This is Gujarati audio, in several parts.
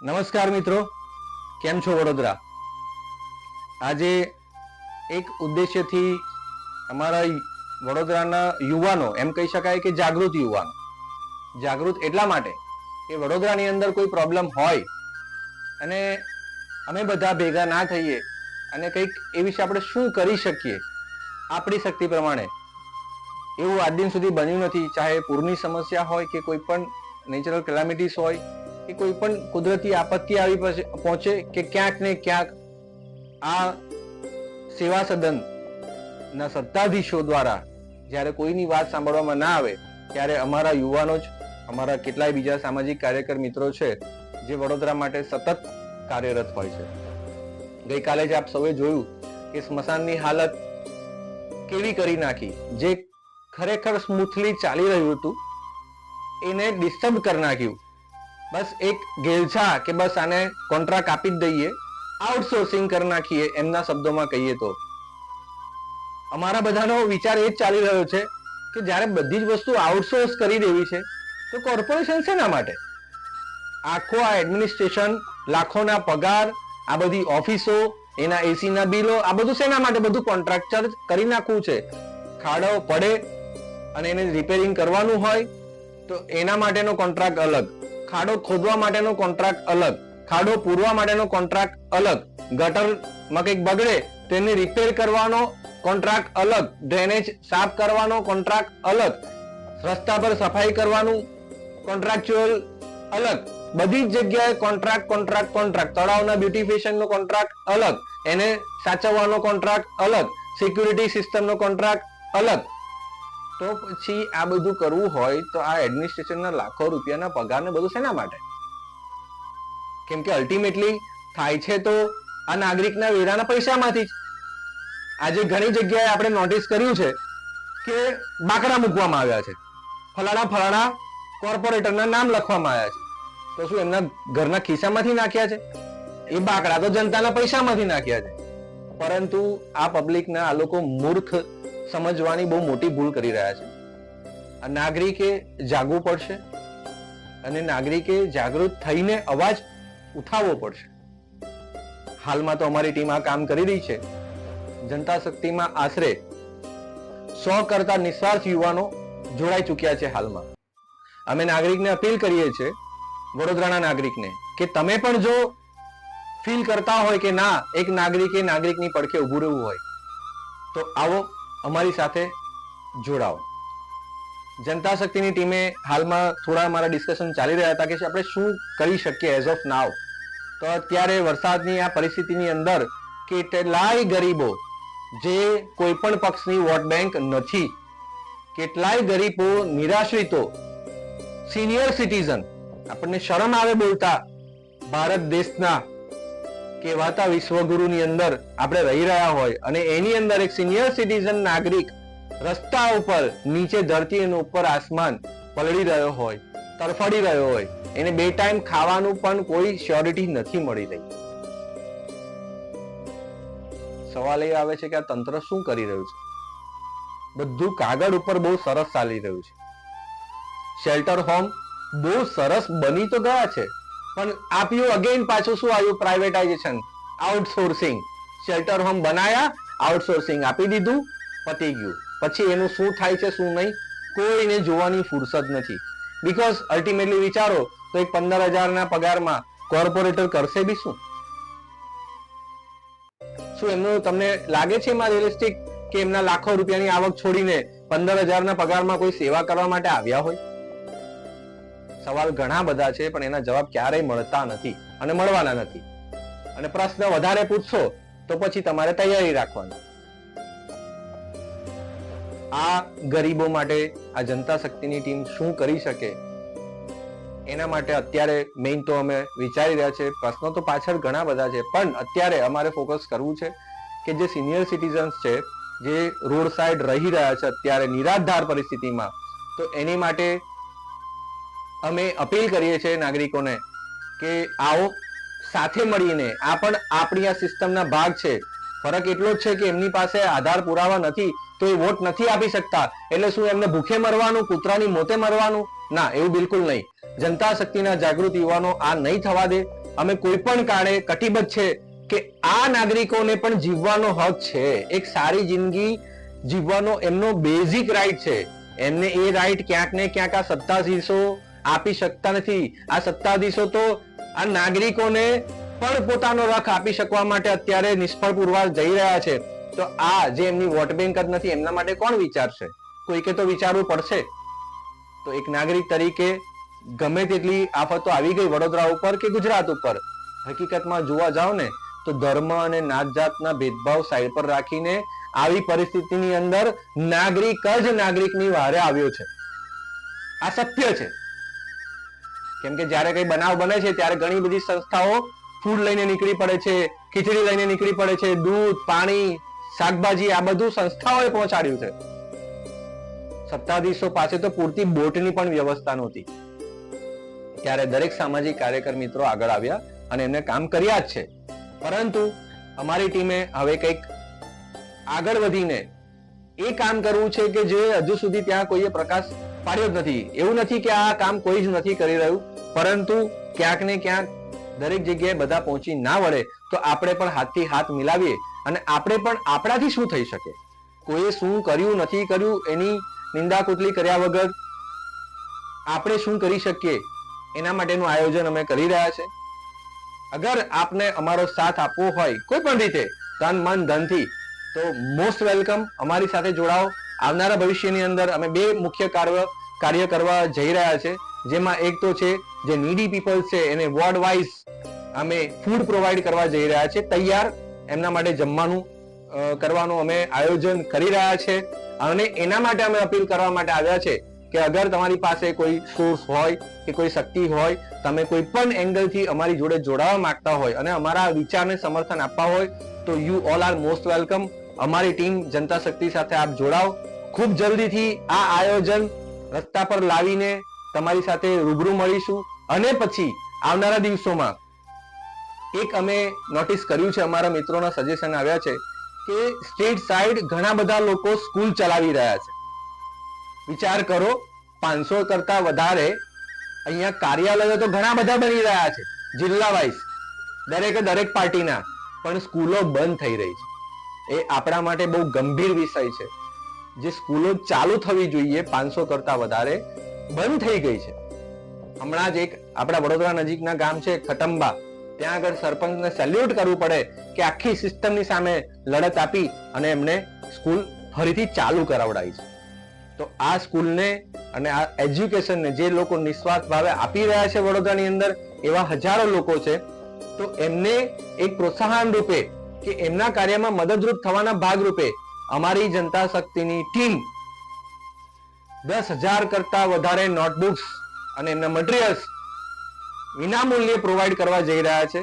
નમસ્કાર મિત્રો, કેમ છો વડોદરા? આજે એક ઉદ્દેશ્યથી અમારા વડોદરાના યુવાનો, એમ કહી શકાય કે જાગૃત યુવાનો, જાગૃત એટલા માટે કે વડોદરાની અંદર કોઈ પ્રોબ્લેમ હોય અને અમે બધા ભેગા ના થઈએ અને કંઈક એ વિશે આપણે શું કરી શકીએ આપણી શક્તિ પ્રમાણે, એવું આજ દિન સુધી બન્યું નથી. ચાહે પૂરની સમસ્યા હોય કે કોઈ પણ નેચરલ કેલામિટીસ હોય કે કોઈ પણ કુદરતી આપત્તિ આવી પહોંચે કે ક્યાંક ને ક્યાંક આ સેવા સદન ના સત્તાધીશો દ્વારા જ્યારે કોઈની વાત સાંભળવામાં ના આવે ત્યારે અમારા યુવાનો જ, અમારા કેટલાય બીજા સામાજિક કાર્યકર મિત્રો છે જે વડોદરા માટે સતત કાર્યરત હોય છે. ગઈકાલે જ આપ સૌએ જોયું કે સ્મશાનની હાલત કેવી કરી નાખી. જે ખરેખર સ્મૂથલી ચાલી રહ્યું હતું એને ડિસ્ટર્બ કરી નાખ્યું. બસ એક ઘેલછા કે બસ આને કોન્ટ્રાક્ટ આપી જ દઈએ, આઉટસોર્સિંગ કરી નાખીએ, એમના શબ્દોમાં કહીએ તો. અમારા બધાનો વિચાર એ જ ચાલી રહ્યો છે કે જ્યારે બધી જ વસ્તુ આઉટસોર્સ કરી દેવી છે તો કોર્પોરેશન શેના માટે? આખો આ એડમિનિસ્ટ્રેશન, લાખોના પગાર, આ બધી ઓફિસો, એના એસી ના બિલો, આ બધું શેના માટે? બધું કોન્ટ્રાક્ટર કરી નાખવું છે. ખાડો પડે અને એને રિપેરિંગ કરવાનું હોય તો એના માટેનો કોન્ટ્રાક્ટ અલગ, ખાડો ખોદવા માટેનો કોન્ટ્રાક્ટ અલગ, ખાડો પૂરવા માટેનો કોન્ટ્રાક્ટ અલગ, ગટરમાં કંઈક બગડે તો એને રિપેર કરવાનો કોન્ટ્રાક્ટ અલગ, ડ્રેનેજ સાફ કરવાનો કોન્ટ્રાક્ટ અલગ, રસ્તા પર સફાઈ કરવાનું કોન્ટ્રાક્ચ્યુઅલ અલગ. બધી જ જગ્યાએ કોન્ટ્રાક્ટ કોન્ટ્રાક્ટ કોન્ટ્રાક્ટ. તળાવના બ્યુટિફિકેશનનો કોન્ટ્રાક્ટ અલગ, એને સાચવવાનો કોન્ટ્રાક્ટ અલગ, સિક્યુરિટી સિસ્ટમનો કોન્ટ્રાક્ટ અલગ. તો પછી આ બધું કરવું હોય તો આ એડમિનિસ્ટ્રેશનના લાખો રૂપિયાના પગારને બધું શેના માટે? કેમ કે અલ્ટિમેટલી થાય છે તો આ નાગરિકના વેરાના પૈસામાંથી જ. આજે ઘણી જગ્યાએ આપણે નોટિસ કર્યું છે કે બાકડા મૂકવામાં આવ્યા છે, ફલાણા ફલાણા કોર્પોરેટરના નામ લખવામાં આવ્યા છે. તો શું એમના ઘરના ખિસ્સામાંથી નાખ્યા છે? એ બાકડા તો જનતાના પૈસામાંથી નાખ્યા છે. પરંતુ આ પબ્લિકના આ લોકો મૂર્ખ સમજવાની બહુ મોટી ભૂલ કરી રહ્યા છે. આ નાગરિકે જાગવું પડશે અને નાગરિકે જાગૃત થઈને અવાજ ઉઠાવવો પડશે. હાલમાં તો અમારી ટીમ આ કામ કરી રહી છે. જનતા શક્તિમાં આશરે 100 કરતા નિસ્વાર્થ યુવાનો જોડાઈ ચૂક્યા છે. હાલમાં અમે નાગરિકને અપીલ કરીએ છીએ, વડોદરાના નાગરિકને, કે તમે પણ જો ફીલ કરતા હોય કે ના, એક નાગરિકે નાગરિકની પડખે ઉભું રહેવું હોય તો આવો અમારી સાથે જોડાઓ. જનતા શક્તિની ટીમે હાલમાં થોડા અમારા ડિસ્કશન ચાલી રહ્યા હતા કે આપણે શું કરી શકીએ એઝ ઓફ નાવ. તો અત્યારે વરસાદની આ પરિસ્થિતિની અંદર કેટલાય ગરીબો જે કોઈ પણ પક્ષની વોટ બેંક નથી, કેટલાય ગરીબો નિરાશ્રિતો, સિનિયર સિટીઝન, આપણને શરમ આવે બોલતા, ભારત દેશના કહેવાતા વિશ્વગુરુની અંદર આપણે રહી રહ્યા હોય અને એની અંદર એક સિનિયર સિટીઝન નાગરિક રસ્તા ઉપર, નીચે ધરતી અને ઉપર આસમાન પલળી રહ્યો હોય, તરફડી રહ્યો હોય, એને 2 ટાઈમ ખાવાનું પણ કોઈ શ્યોરિટી નથી મળી રહી. સવાલ એ આવે છે કે આ તંત્ર શું કરી રહ્યું છે? બધું કાગળ ઉપર બહુ સરસ ચાલી રહ્યું છે. શેલ્ટર હોમ બહુ સરસ બની તો ગયા છે, પણ આપ્યું અગેન પાછું શું આવ્યું? Privatisation, outsourcing. શેલ્ટર હોમ બનાયા, આઉટસોર્સિંગ આપી દીધું, પતી ગયું. પછી એનું શું થાય છે શું નહીં કોઈને જોવાની ફુરસદ નથી. બીકોઝ અલ્ટિમેટલી વિચારો તો એક 15,000 ના પગારમાં કોર્પોરેટર કરશે બી શું? શું એમનું તમને લાગે છે એમાં રિયલિસ્ટિક કે એમના લાખો રૂપિયાની આવક છોડીને 15,000 ના પગારમાં કોઈ સેવા કરવા માટે આવ્યા હોય? સવાલ ઘણા બધા છે પણ એના જવાબ ક્યારેય મળતા નથી અને મળવાના નથી. અને પ્રશ્ન વધારે પૂછશો તો પછી તમારે તૈયારી રાખવાની. આ ગરીબો માટે આ જનતા શક્તિની ટીમ શું કરી શકે એના માટે અત્યારે મેઇન તો અમે વિચારી રહ્યા છે. પ્રશ્નો તો પાછળ ઘણા બધા છે પણ અત્યારે અમારે ફોકસ કરવું છે કે જે સિનિયર સિટીઝન્સ છે, જે રોડ સાઈડ રહી રહ્યા છે અત્યારે નિરાધાર પરિસ્થિતિમાં, તો એની માટે અમે અપીલ કરીએ છીએ નાગરિકોને કે આવો સાથે મળીને, આ પણ આપણી આ સિસ્ટમના ભાગ છે. ફરક એટલો જ છે કે એમની પાસે આધાર પુરાવા નથી તો એ વોટ નથી આપી શકતા. એટલે શું એમને ભૂખે મરવાનું, કૂતરાની મોતે મરવાનું? ના, એવું બિલકુલ નહીં. જનતા શક્તિના જાગૃત યુવાનો આ નહીં થવા દે. અમે કોઈ પણ કાળે કટિબદ્ધ છે કે આ નાગરિકોને પણ જીવવાનો હક છે, એક સારી જિંદગી જીવવાનો એમનો બેઝિક રાઈટ છે. એમને એ રાઈટ ક્યાંક ને ક્યાંક આ સત્તાધીશો આપી શકતા નથી. આ સત્તાધીશો તો આ નાગરિકોને પણ પોતાનો રખ આપી શકવા માટે અત્યારે નિષ્ફળ પુરવાર જઈ રહ્યા છે. તો આ જે એમની વોટ બેંક જ નથી, એમના માટે કોણ વિચારશે? કોઈકે તો વિચારવું પડશે. તો એક નાગરિક તરીકે ગમે તેટલી આફતો આવી ગઈ વડોદરા ઉપર કે ગુજરાત ઉપર, હકીકતમાં જોવા જાવ ને તો ધર્મ અને નાત જાતના ભેદભાવ સાઈડ પર રાખીને આવી પરિસ્થિતિની અંદર નાગરિક જ નાગરિકની વારે આવ્યો છે. આ સત્ય છે. કેમ કે જ્યારે કઈ બનાવ બને છે ત્યારે ઘણી બધી સંસ્થાઓ ફૂડ લઈને નીકળી પડે છે, ખીચડી લઈને નીકળી પડે છે, દૂધ, પાણી, શાકભાજી, આ બધું સંસ્થાઓએ પહોંચાડ્યું છે. સત્તાધીશો પાસે તો પૂરતી બોટની પણ વ્યવસ્થા નહોતી. ત્યારે દરેક સામાજિક કાર્યકર મિત્રો આગળ આવ્યા અને એમને કામ કર્યા જ છે. પરંતુ અમારી ટીમે હવે કંઈક આગળ વધીને એ કામ કરવું છે કે જે હજુ સુધી ત્યાં કોઈએ પ્રકાશ પાડ્યો જ નથી. એવું નથી કે આ કામ કોઈ જ નથી કરી રહ્યું, પરંતુ ક્યાંક ને ક્યાંક દરેક જગ્યાએ બધા પહોંચી ના વળે તો આપણે પણ હાથથી હાથ મિલાવીએ અને આપણે પણ આપણાથી શું થઈ શકે, કોઈએ શું કર્યું નથી કર્યું એની નિંદા કુટલી કર્યા વગર આપણે શું કરી શકીએ એના માટેનું આયોજન અમે કરી રહ્યા છે. અગર આપને અમારો સાથ આપવો હોય કોઈ પણ રીતે, તન મન ધનથી, તો મોસ્ટ વેલકમ. અમારી સાથે જોડાઓ. આવનારા ભવિષ્યની અંદર અમે બે મુખ્ય કાર્ય કરવા જઈ રહ્યા છે. જેમાં એક તો છે જે નીડી પીપલ છે એને વોર્ડ વાઇઝ અમે ફૂડ પ્રોવાઈડ કરવા જઈ રહ્યા છે, તૈયાર એમના માટે જમવાનું કરવાનું અમે આયોજન કરી રહ્યા છે. અને એના માટે અમે અપીલ કરવા માટે આવ્યા છે કે અગર તમારી પાસે કોઈ સોર્સ હોય કે કોઈ શક્તિ હોય, તમે કોઈ પણ એંગલથી અમારી જોડે જોડાવા માંગતા હોય અને અમારા વિચારને સમર્થન આપવા હોય તો you all are most welcome. અમારી ટીમ જનતા શક્તિ સાથે આપ જોડાઓ. ખૂબ જલ્દીથી આ આયોજન રસ્તા પર લાવીને તમારી સાથે રૂબરૂ મળીશું. અને પછી આવનારા દિવસોમાં એક અમે નોટિસ કર્યું છે, અમારા મિત્રોના સજેશન આવ્યા છે કે સ્ટ્રીટ સાઈડ ઘણા બધા લોકો સ્કૂલ ચલાવી રહ્યા છે. વિચાર કરો, 500 કરતા વધારે અહીંયા કાર્યાલયો તો ઘણા બધા બની રહ્યા છે જિલ્લા વાઇઝ, દરેક પાર્ટીના, પણ સ્કૂલો બંધ થઈ રહી છે. એ આપણા માટે બહુ ગંભીર વિષય છે. જે સ્કૂલો ચાલુ થવી જોઈએ 500 કરતા વધારે બંધ થઈ ગઈ છે. હમણાં જ એક આપણા વડોદરા નજીકના ગામ છે ખટંબા, ત્યાં આગળ સરપંચને સેલ્યુટ કરવું પડે કે આખી સિસ્ટમની સામે લડત આપી અને એમને સ્કૂલ ફરીથી ચાલુ કરાવડાવી છે. તો આ સ્કૂલને અને આ એજ્યુકેશનને જે લોકો નિસ્વાર્થ ભાવે આપી રહ્યા છે વડોદરાની અંદર, એવા હજારો લોકો છે. તો એમને એક પ્રોત્સાહન રૂપે કે એમના કાર્યમાં મદદરૂપ થવાના ભાગરૂપે અમારી જનતા શક્તિની ટીમ 10,000 કરતા વધારે નોટબુક્સ અને એમના મટીરિયલ્સ વિનામૂલ્યે પ્રોવાઈડ કરવા જઈ રહ્યા છે.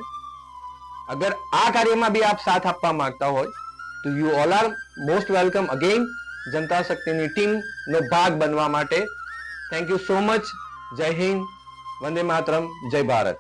અગર આ કાર્યમાં બી આપ સાથ આપવા માંગતા હોય તો you all are most welcome again જનતા શક્તિની ટીમનો ભાગ બનવા માટે. Thank you so much. Jai Hind, Vande Mataram, જય ભારત.